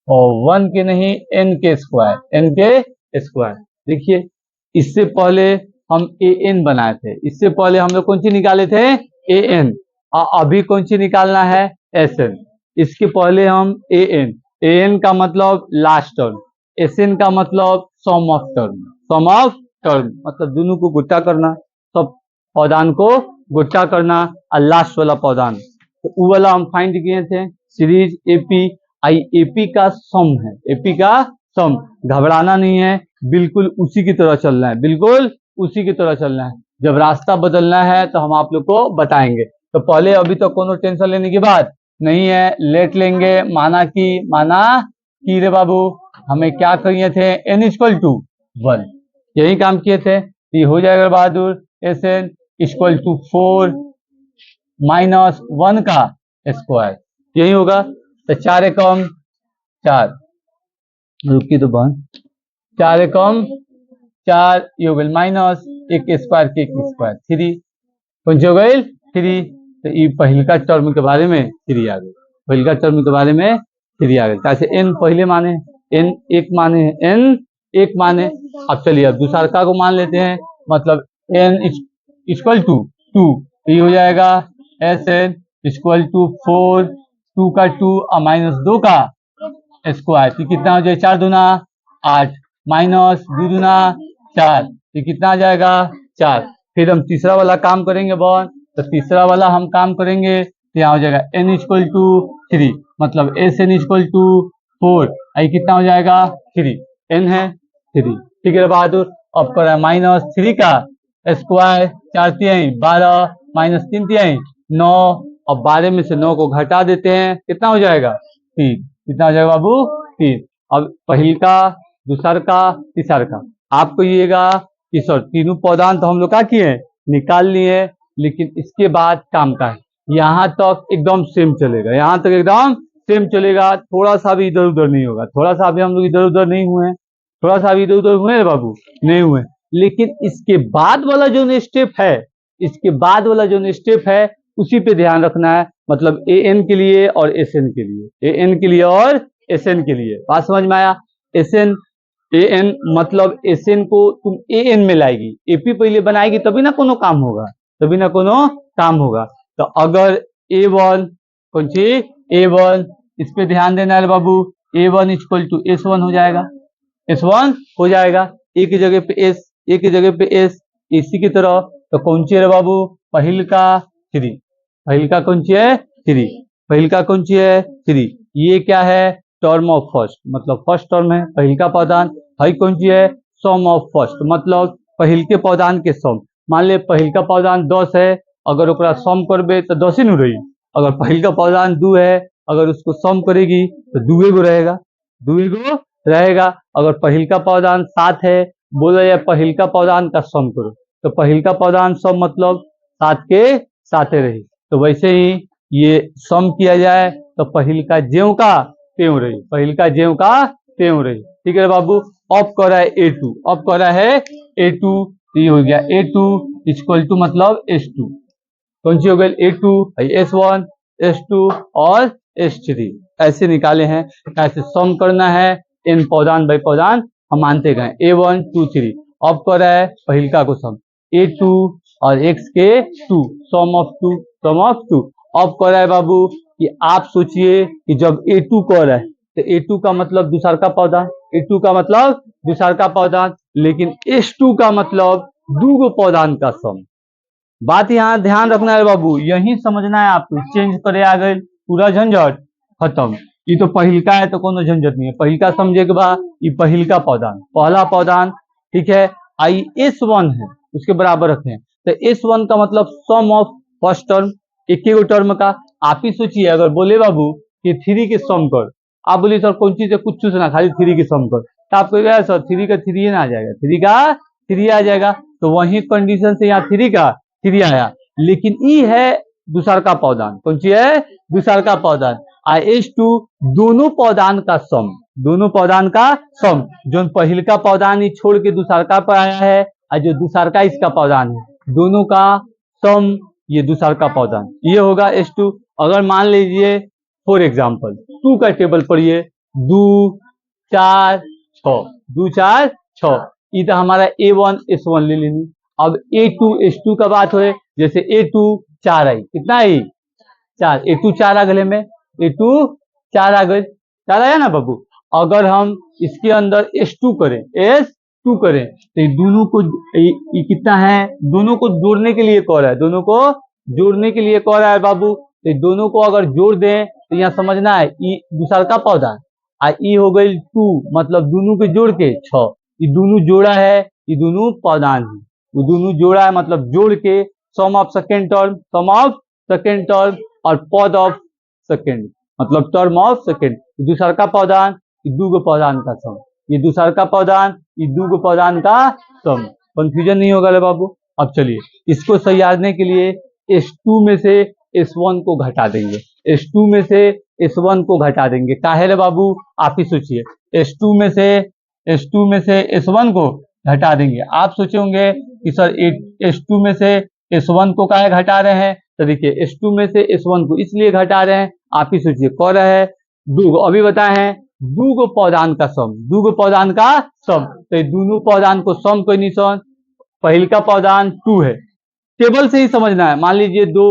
और 1 के नहीं, n के स्क्वायर, n के स्क्वायर। देखिए इससे पहले हम an बनाए थे, इससे पहले हम लोग कौन सी निकाले थे? an। और अभी कौन सी निकालना है? sn। इसके पहले हम an का मतलब लास्ट टर्म, sn का मतलब sum of term, sum of term मतलब दोनों को गुट्टा करना, सब पौधान को गुट्टा करना, और लास्ट वाला पौधान। तो वो वाला हम फाइंड किए थे, सीरीज एपी आई, एपी का सम है, एपी का सम। घबराना नहीं है, बिल्कुल उसी की तरह चलना है, बिल्कुल उसी की तरह चलना है। जब रास्ता बदलना है तो हम आप लोग को बताएंगे। तो पहले अभी तो कोनो टेंशन लेने की बात नहीं है, लेट लेंगे। माना कि रे बाबू हमें क्या करिए थे? n इक्वल टू 1, यही काम किए थे। ये हो जाएगा बहादुर, sn इक्वल टू 4 माइनस 1 का स्क्वायर, यही होगा। तो 4 एकम 4, रुकी तो बहन, 4 एकम 4 ये हो गई माइनस 1 स्क्वायर के 1 स्क्वायर 3, कौन सी हो गई? 3। तो ये पहले का टर्म के बारे में 3 आ गई, पहले का टर्म के बारे में 3 आ गई। कैसे n पहले माने, n एक माने, n एक माने। अब चलिए अब दूसरा का को मान लेते हैं, मतलब n इक्वल टू 2, ये हो जाएगा sn इक्वल टू 4, 2 का 2 और माइनस 2 का स्क्वायर, तो कितना हो जाए? 4 दूना 8 माइनस 2 दूना 4, ये कितना आ जाएगा? 4। फिर हम तीसरा वाला काम करेंगे बॉन, तो तीसरा वाला हम काम करेंगे तो यहाँ हो जाएगा n इक्वल टू 3, मतलब sn इक्वल टू 4, आई कितना हो जाएगा? 3, n है 3। ठीक है बहादुर, अब कर माइनस 3 का स्क्वायर, 4 तिहाई 12 माइनस 3 तिहाई 9, अब 12 में से 9 को घटा देते हैं, कितना हो जाएगा? 3। कितना हो जाएगा बाबू? 3। अब पहल का, दूसर का, तीसर का, आप कहिएगा कि सर तीनों पौधान तो हम लोग क्या किए? निकाल लिए, लेकिन इसके बाद काम का है, यहाँ तक एकदम सेम चलेगा, यहाँ तक एकदम सेम चलेगा, थोड़ा सा भी इधर उधर नहीं होगा। थोड़ा सा भी हम लोग इधर उधर नहीं हुए, थोड़ा सा भी इधर उधर हुए बाबू, नहीं हुए। लेकिन इसके बाद वाला जो स्टेप है, इसके बाद वाला जो स्टेप है उसी पे ध्यान रखना है, मतलब an के लिए और sn के लिए, an के लिए और sn के लिए। बात समझ में आया? sn an मतलब sn को तुम an में लाएगी, ap पहले बनाएगी तभी ना कोनो काम होगा, तभी ना कोनो काम होगा। तो अगर a1 कौन सी? a1, इस पे ध्यान देना है बाबू, a1 इक्वल टू s1 हो जाएगा, s1 हो जाएगा, एक की जगह पे s, एक की जगह पे s, इसी की तरह। तो कौन सी है बाबू? पहल का 3, पहल का कौन सी है? 3, पहल का कौन सी है? 3। ये क्या है? टर्म ऑफ फर्स्ट, मतलब फर्स्ट टर्म है पहल का पौधान। भाई कौन सी है? सम ऑफ फर्स्ट, मतलब पहल के पौधान के सम। मान ले पहल का पौधान 10 है अगर ओकरा सम करबे तो 10 ही न रही। अगर पहिल का पौधान 2 है, अगर उसको सम करेगी तो 2 गो रहेगा, 2 गो रहेगा। अगर पहिल का पौधान 7 है, बोला जाए पहिल का पौधान का सम करो, तो पहिल का पौधान सम मतलब 7 के 7 रही। तो वैसे ही ये सम किया जाए तो पहिल का ज्यों का त्यों रही, पहिल का ज्यों का त्यों रही। ठीक है बाबू। अब कर रहा है A2, अब कर रहा है A2, ये हो गया A2 इक्वल टू मतलब S2। कौन सी हो गई A2, S1, S2 और S3 ऐसे निकाले हैं। ऐसे सम करना है n पौधान बाई पौधान हम मानते गए A1 2 3। अब कर रहा है पहिल का को सम A2 और x के 2 सम ऑफ 2 सम ऑफ 2। अब कर रहा है बाबू कि आप सोचिए कि जब A2 कर रहा है तो A2 का मतलब दूसर का पौधान, A2 का मतलब दूसर का पौधान, लेकिन S2 का मतलब 2 गो पौधान का सम। बात यहाँ ध्यान रखना है बाबू, यही समझना है आपको। चेंज करे आ गए पूरा झंझट खत्म। ये तो पहिल का है तो कोनो झंझट नहीं है। पहिल का समझे के बाद ये पहिल का पौधान, पहला पौधान, ठीक है। आई S1 है उसके बराबर रखें तो S1 का मतलब सम ऑफ फर्स्ट टर्म, एक ही टर्म का। आप ही सोचिए अगर बोले बाबू कि 3 के सम कर, आप बोलिए सर कौन चीज है, कुछ चूसना खाली 3 के सम कर, तो आप कहेगा सर 3 का 3 ना आ जाएगा, 3 का 3 आ जाएगा। तो वही कंडीशन से यहाँ 3 का 3 आया, लेकिन ई है दूसर का पौधान। कौन सी है, दूसर का पौधान। S2 दोनों पौधान का सम, दोनों पौधान का सम, जो पहिल का पौधान ही छोड़ के दूसर का पर आया है और जो दूसर का इसका पौधान है, दोनों का सम ये दूसर का पौधान, ये होगा S2। अगर मान लीजिए फॉर एग्जाम्पल 2 का टेबल पढ़िए, 2 4 6, 2 4 6, ये तो हमारा A1 S1 ले लेनी। अब A2 S2 का बात हो, जैसे A2 4 आई, कितना आई 4, A2 4 आ गए में, A2 4 आ गए, 4 आया ना बाबू। अगर हम इसके अंदर S2 करें, S2 करें तो ये दोनों को ये कितना है, दोनों को जोड़ने के लिए कह रहा है, दोनों को जोड़ने के लिए कह रहा है बाबू। तो दोनों को अगर जोड़ दें तो यहाँ समझना है ई दूसर का पौधा ई हो गई 2 मतलब दोनों के जोड़ के 6, ये दोनों जोड़ा है, ये दोनों पौधान है, वो दोनों जोड़ा है मतलब जोड़ के sum of second term, sum of second term और पद ऑफ सेकेंड मतलब टर्म ऑफ सेकेंड। दूसर का पौधान ये 2 गो पौधान का सम, ये दूसर का पौधान ये 2 गो पौधान का सम। कंफ्यूजन नहीं होगा बाबू। अब चलिए इसको सही के लिए S2 में से S1 को घटा देंगे, S2 में से S1 को घटा देंगे। काहे रे बाबू आप ही सोचिए, S2 में से S1 को घटा देंगे। आप सोचे होंगे कि सर S2 में से S1 को काहे घटा रहे हैं, तो देखिए S2 में से S1 को इसलिए घटा रहे हैं, आप ही सोचिए कह रहे हैं 2 गो, अभी बताए हैं 2 गो पौधान का सम, 2 गो पौधान का सम, तो दोनों पौधान को सम कोई निशान, पहिल का पौधान 2 है, टेबल से ही समझना है। मान लीजिए 2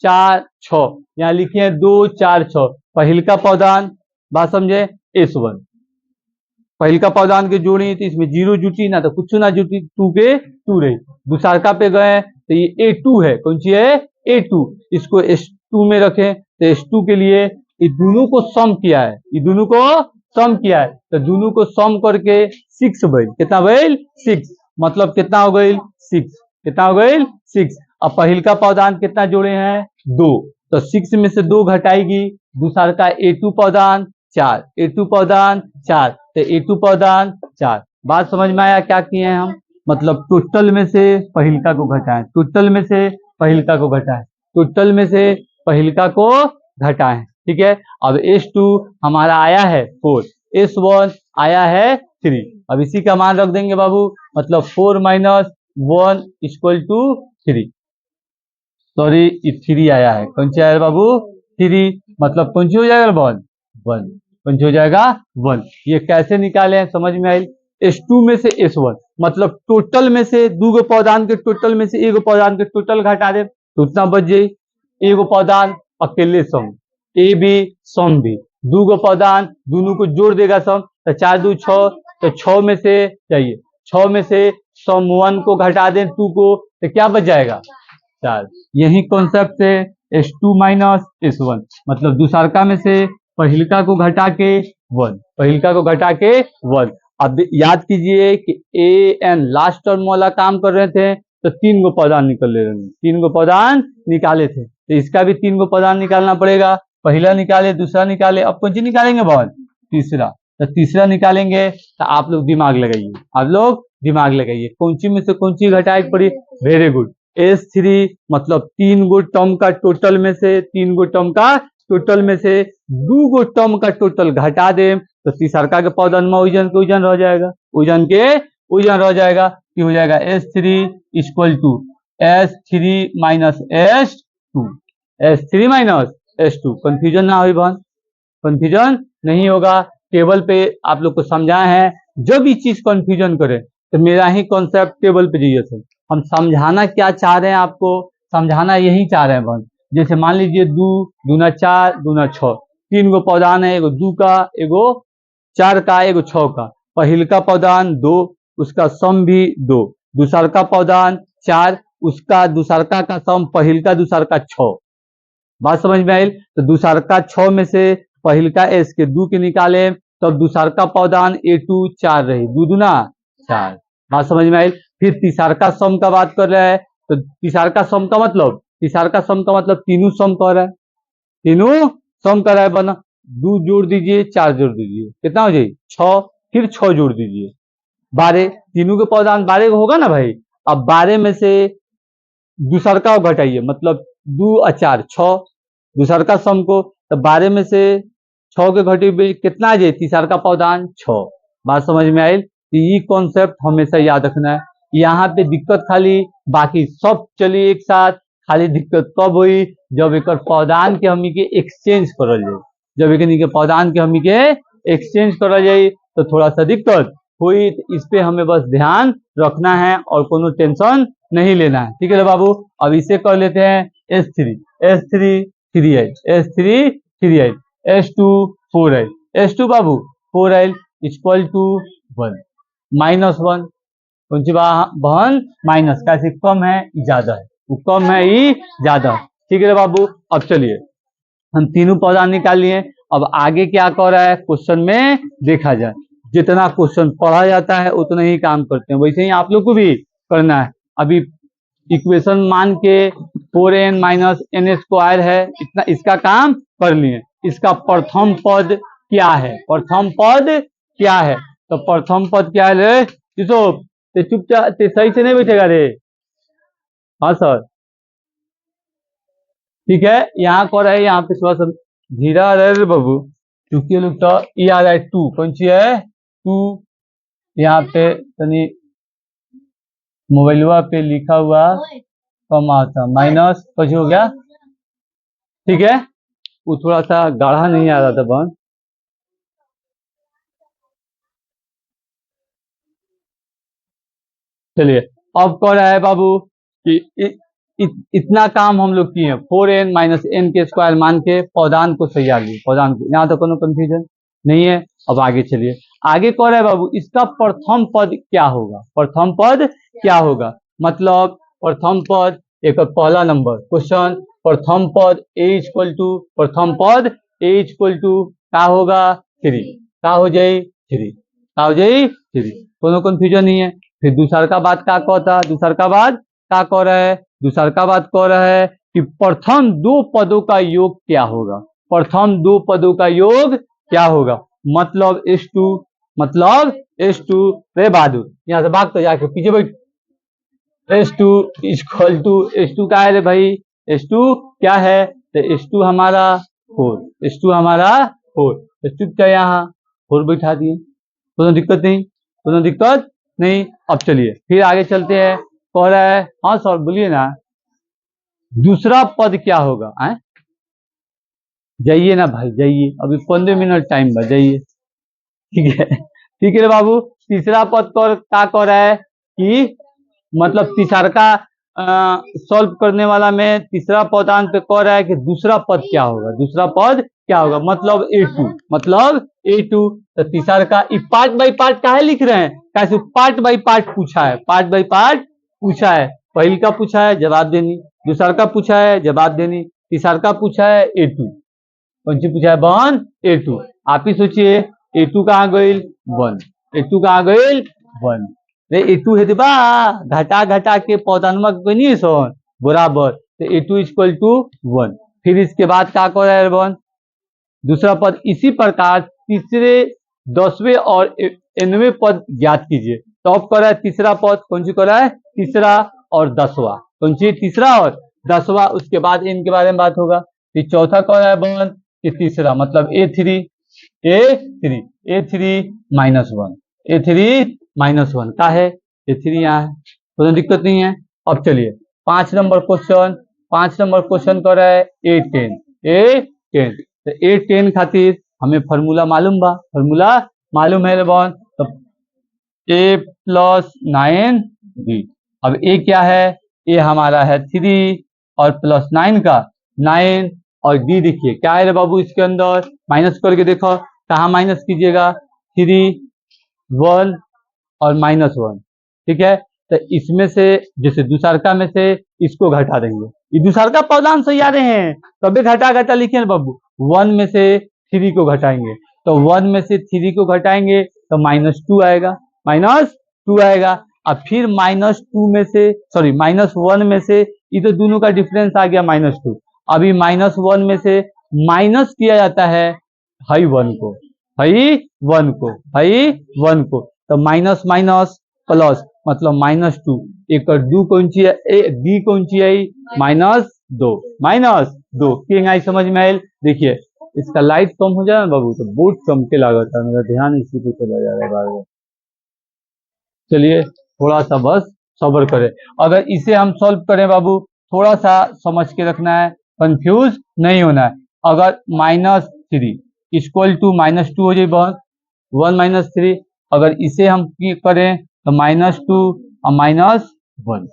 4 6, यहाँ लिखे 2 4 6, पहिल का पौधान बात समझे S1, पहिल का पौधान के जोड़ी तो इसमें 0 जुटी ना तो कुछ ना जुटी, 2 के 2 रही। दूसरका पे गए तो ये A2 है, कौन सी है A2, इसको S2 में रखें तो S2 के लिए ये दोनों को सम किया है, ये दोनों को सम किया है, तो दोनों को सम करके 6 बैल, कितना बैल 6, मतलब कितना हो गई 6, कितना हो गई 6। अब पहिल का पौधान कितना जोड़े हैं 2, तो 6 में से 2 घटाएगी, दूसर का A2 पौधान 4, A2 पौधान 4, तो A2 पौधान 4। बात समझ में आया क्या किए हैं हम, मतलब टोटल में से पहिलका को घटाएं, टोटल में से पहिलका को घटाएं, टोटल में से पहिलका को घटाएं, ठीक है। अब S2 हमारा आया है 4, S1 आया है 3, अब इसी का मान रख देंगे बाबू, मतलब 4 - 1 = 3, सॉरी ये 3 आया है, कौन सा आया बाबू 3, मतलब कौन सी हो जाएगा 1 1, कौन सी हो जाएगा 1। ये कैसे निकाले हैं समझ में आई। S2 में से S1 मतलब टोटल में से 2 गो पौधान के टोटल में से 1 गो पौधान के टोटल घटा दे तो उतना बच जाये, 1 गो पौधान अकेले सम, A भी सम भी, 2 गो पौधान दोनों को जोड़ देगा सम, तो 4 2 6, तो 6 में से चाहिए, 6 में से सम 1 को घटा दें 2 को तो क्या बच जाएगा 4। यही कॉन्सेप्ट से S2 - S1 मतलब दूसरका में से पहिलका को घटा के 1, पहिलका को घटा के 1। अब याद कीजिए कि AN लास्ट टर्म वाला काम कर रहे थे, तो 3 गो पौधान निकल ले रहे, 3 गो पौधान निकाले थे, तो इसका भी 3 गो पौधान निकालना पड़ेगा। पहला निकाले, दूसरा निकाले, अब कौन सी निकालेंगे बहन? तीसरा। तो तीसरा निकालेंगे, तो आप लोग दिमाग लगाइए, आप लोग दिमाग लगाइए, कौन सी में से कौन सी घटाए पड़ी? वेरी गुड, S3 मतलब 3 गो टर्म का टोटल में से, 3 गो टर्म का टोटल में से 2 गो टर्म का टोटल घटा दे, तो तीसरका के पौधन में उजन के उजन रह जाएगा, उजन के उजन रह जाएगा, कि हो जाएगा S3 equal to S3 minus S2, S3 minus S2। Confusion ना हो बहन, कंफ्यूजन नहीं होगा। टेबल पे आप लोग को समझाए हैं, जब भी चीज कंफ्यूजन करे तो मेरा ही कॉन्सेप्ट टेबल पे जाइए सर। हम समझाना क्या चाह रहे हैं, आपको समझाना यही चाह रहे हैं बहन। जैसे मान लीजिए 2 दूना 4 दूना 6, 3 गो पौधान है, एगो 2 का, एगो 4 का, एगो 6 का। पहिल का पौधान 2, उसका सम भी 2। दूसर का पौधान 4, उसका दूसरका का सम पहिल का दूसर का 6। बात समझ में आई? तो दूसर का 6 में से पहिल का S के 2 के निकाले, तब दूसर का पौधान A2 4 रही, 2 दूना 4। बात समझ में आई? फिर तीसर का सम का बात कर रहे हैं, तो तीसर का सम का मतलब, तीसर का सम का मतलब तीनों सम कर रहा है, तीनों सम कर रहा है बना। 2 जोड़ दीजिए, 4 जोड़ दीजिए, कितना हो जाए? 6। फिर 6 जोड़ दीजिए, 12। तीनों के पौधान 12 होगा ना भाई। अब 12 में से दूसर का घटाइए, मतलब 2 और 4 6, दूसर का सम को, तो 12 में से 6 के घटे कितना आ जाए? तीसर का पौधान 6। बात समझ में आई? तो ये कॉन्सेप्ट हमेशा याद रखना है। यहाँ पे दिक्कत खाली, बाकी सब चलिए एक साथ, खाली दिक्कत कब हुई? जब एक पौधान के हमी के एक्सचेंज करल जाए, जब एक पौधान के हमी के एक्सचेंज करल जाए तो थोड़ा सा दिक्कत हुई। तो इस पे हमें बस ध्यान रखना है और कोनो टेंशन नहीं लेना है, ठीक है बाबू। अब इसे कर लेते हैं S3, S3 3L, S3 3L, S2 4L, S2 Babu 4L equal to 1 minus 1। कौन सी बहन? माइनस, कैसे? कम है ज्यादा है, वो कम है ही ज्यादा, ठीक है बाबू। अब चलिए हम तीनों पौधा निकाल लिए। अब आगे क्या कर रहा है क्वेश्चन में देखा जाए। जितना क्वेश्चन पढ़ा जाता है उतना ही काम करते हैं, वैसे ही आप लोग को भी करना है। अभी इक्वेशन मान के 4n माइनस एन स्क्वायर है, इतना इसका काम कर लिए। इसका प्रथम पद क्या है? प्रथम पद क्या है? तो प्रथम पद क्या है रे? चुपचाप सही से नहीं बैठेगा रे। हाँ सर, ठीक है। यहाँ कर रहा है, यहाँ पे थोड़ा सा धीरा रहे बाबू, क्योंकि लोग तो ये आ रहा है 2, कौन सी है? 2। यहाँ पे तनी मोबाइलवा पे लिखा हुआ कम आता, माइनस कुछ हो गया, ठीक है। वो थोड़ा सा गाढ़ा नहीं आ रहा था बहन। चलिए अब कह रहा है बाबू कि इतना काम हम लोग किए, 4n माइनस एन के स्क्वायर मान के पौधान को तैयार लिए, पौधान को। यहाँ तो कोनो कंफ्यूजन नहीं है। अब आगे चलिए, आगे कह रहा है बाबू इसका प्रथम पद क्या होगा? प्रथम पद क्या होगा? मतलब प्रथम पद, एक पहला नंबर क्वेश्चन, प्रथम पद a इक्वल टू, प्रथम पद a इक्वल टू क्या होगा? 3, क्या हो जाए? 3, क्या हो जाए? 3, कोनो कंफ्यूजन नहीं है। फिर दूसर का बात क्या कहता? दूसर का बात क्या कह रहा है? दूसर का बात कह रहा है कि प्रथम 2 पदों का योग क्या होगा? प्रथम 2 पदों का योग क्या होगा? मतलब S2, मतलब S2 रे बहादुर, यहाँ से भाग तो जाके पीछे बैठ। S2 इक्वल टू, S2 क्या है रे भाई? S2 क्या है? तो S2 हमारा 4, S2 हमारा 4, S2 क्या यहाँ 4 बैठा दिए, कोनो दिक्कत नहीं, कोनो दिक्कत नहीं। अब चलिए फिर आगे चलते हैं। कह रहा है, हाँ सर बोलिए ना, दूसरा पद क्या होगा? जाइए ना भाई, जाइए, अभी 15 मिनट टाइम बच, जाइए, ठीक है, ठीक है बाबू। तीसरा पद क्या कह रहा है कि मतलब तीसरा का सॉल्व करने वाला में तीसरा पदान पे कह रहा है कि दूसरा पद क्या होगा? दूसरा पद क्या होगा? मतलब A2, मतलब A2। तो तीसरा का पार्ट बाई पार्ट काहे लिख रहे हैं? कैसे पार्ट बाई पार्ट पूछा है, पार्ट बाई पार्ट पूछा है। पहल का पूछा है, जवाब देनी, दूसरा का पूछा है, जवाब देनी, तीसरा का पूछा है A2। कौन सी पूछा है बहन? A2। आप ही सोचिए A2 कहाँ गई? 1, A2 कहाँ गई? 1। रे ए2 है बा घटा घटा के पौधानुमा कोई नहीं सोन बराबर, तो ए2 इक्वल टू 1। फिर इसके बाद क्या कर रहा है बन दूसरा पद। इसी प्रकार तीसरे 10वें और 9वें पद ज्ञात कीजिए। तो अब कर रहा है तीसरा पद, कौन सी कर रहा है तीसरा और 10वां, कौन सी तीसरा और 10वां। उसके बाद इनके बारे में बात होगा। फिर चौथा कर रहा है बन कि तीसरा मतलब ए3 माइनस 1, ए3 माइनस 1 का है ए3 यहाँ है, कोई दिक्कत नहीं है। अब चलिए 5 नंबर क्वेश्चन कर रहा है ए10। तो ए10 खातिर हमें फॉर्मूला मालूम है बन, तो ए प्लस 9b। अब ए क्या है, ए हमारा है 3 और प्लस 9 का 9 और डी देखिए क्या है रे बाबू, इसके अंदर माइनस करके देखो कहाँ माइनस कीजिएगा, 3 1 और -1, ठीक है। तो इसमें से जैसे दूसरका में से इसको घटा देंगे, ये दूसरका पौधान सही आ रहे हैं तभी घटा घटा लिखे बाबू। 1 में से 3 को घटाएंगे, तो 1 में से 3 को घटाएंगे तो -2 आएगा, अब फिर -1 में से ये तो दोनों का डिफरेंस आ गया -2। अभी -1 में से माइनस किया जाता है हाई 1 को, तो माइनस माइनस प्लस मतलब -2, एक दो कौन सी है डी कौन सी आई -2 क्यों आई समझ में आयल। देखिए इसका लाइट कम हो जाए ना बाबू तो बहुत चमके लागत है, मेरा ध्यान इसी पे चला जा रहा है बार बार। चलिए थोड़ा सा बस सब्र करें। अगर इसे हम सॉल्व करें बाबू, थोड़ा सा समझ के रखना है, कंफ्यूज नहीं होना है। अगर -3 इक्वल टू -2 हो जाए बस 1 - 3, अगर इसे हम करें तो -2 और -1,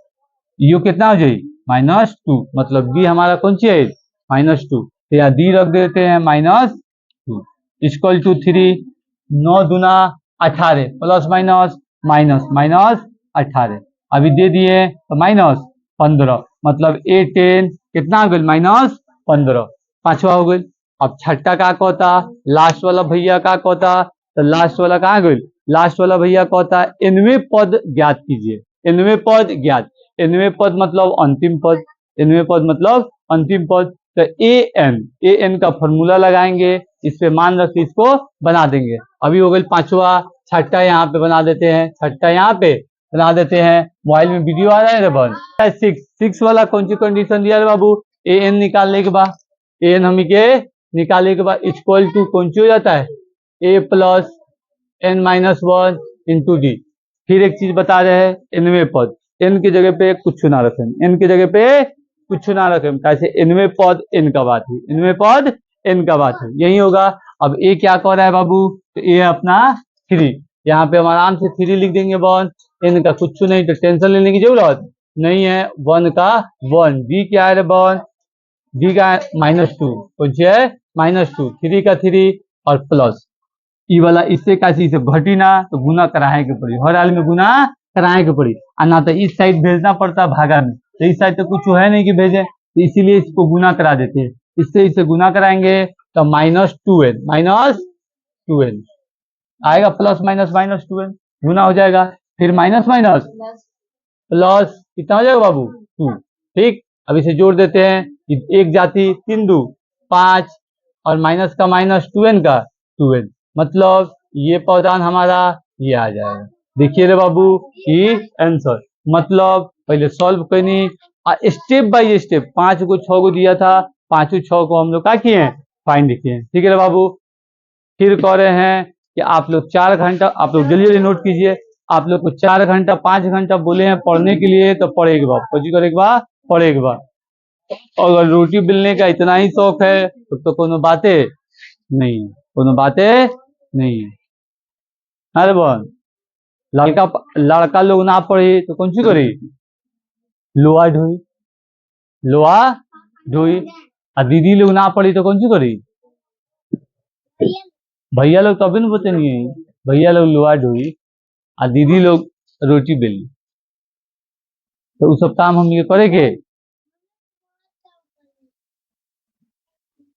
यू कितना हो जाए -2, मतलब डी हमारा कौन सी है -2, तो यहाँ डी रख देते हैं -2 इक्वल टू 3, 9 दूना 18 प्लस माइनस 18, अभी दे दिए तो -15, मतलब A10 कितना हो गया -15, पांचवा हो गई। अब छठा का कहता लास्ट वाला भैया का कहता, तो लास्ट वाला कहाँ गई, लास्ट वाला भैया कहता 9वें पद ज्ञात कीजिए। 9वें पद मतलब अंतिम पद, तो an का फॉर्मूला लगाएंगे, इस पे मान रख के इसको बना देंगे। अभी हो गई पांचवा, छठा यहाँ पे बना देते हैं, मोबाइल में वीडियो आ रहा है रे बन। 6 वाला कौन सी कंडीशन दिया रे बाबू, an निकालने के बाद इक्वल टू कौन सी हो जाता है a plus n-1 into D. फिर एक चीज बता रहे हैं 9वें पद, n की जगह पे कुछ ना रखें, कैसे 9वें पद n का बात है, यही होगा। अब ए क्या कह रहा है बाबू, तो ए अपना 3, यहाँ पे हम आराम से 3 लिख देंगे बन, n का कुछ नहीं तो टेंशन लेने की जरूरत नहीं है। 1 का 1, डी क्या है बन, डी का -2 कौन सी है -2, 3 का 3 और प्लस ई वाला इससे कैसे इसे घटी ना तो गुना कराए के पड़ी, हर हाल में गुना कराए के पड़ी, ना तो इस साइड भेजना पड़ता भागा में, तो इस साइड तो कुछ है नहीं कि भेजे, तो इसीलिए इसको गुना करा देते हैं। इससे इसे गुना कराएंगे तो -2n आएगा, प्लस -2n गुना हो जाएगा, फिर माइनस प्लस कितना हो जाएगा बाबू 2, ठीक। अब इसे जोड़ देते हैं, एक जाति 3 2 5 और माइनस का -2n का 2n, मतलब ये पौधान हमारा ये आ जाएगा। देखिए रे बाबू ये आंसर, मतलब पहले सॉल्व करनी स्टेप बाय स्टेप, 5 को 6 को दिया था, 5 6 को हम लोग क्या किए हैं फाइंड किए, ठीक है रे बाबू। फिर कह रहे हैं कि आप लोग 4 घंटा, आप लोग जल्दी जल्दी नोट कीजिए, आप लोग को 4 घंटा 5 घंटा बोले हैं पढ़ने के लिए, तो पढ़ेगा पढ़ेगा। अगर रोटी बेलने का इतना ही शौक है तो कोनो बातें नहीं है। अरे बन लड़का लोग ना पढ़ी तो कौन सी करी, लोहा ढोई, और दीदी लोग ना पढ़ी तो कौन सी करी, भैया लोग कभी नहीं बोलते नहीं है, भैया लोग लोहा ढोई और दीदी लोग रोटी बेली, तो उस सब काम हम ये करेंगे।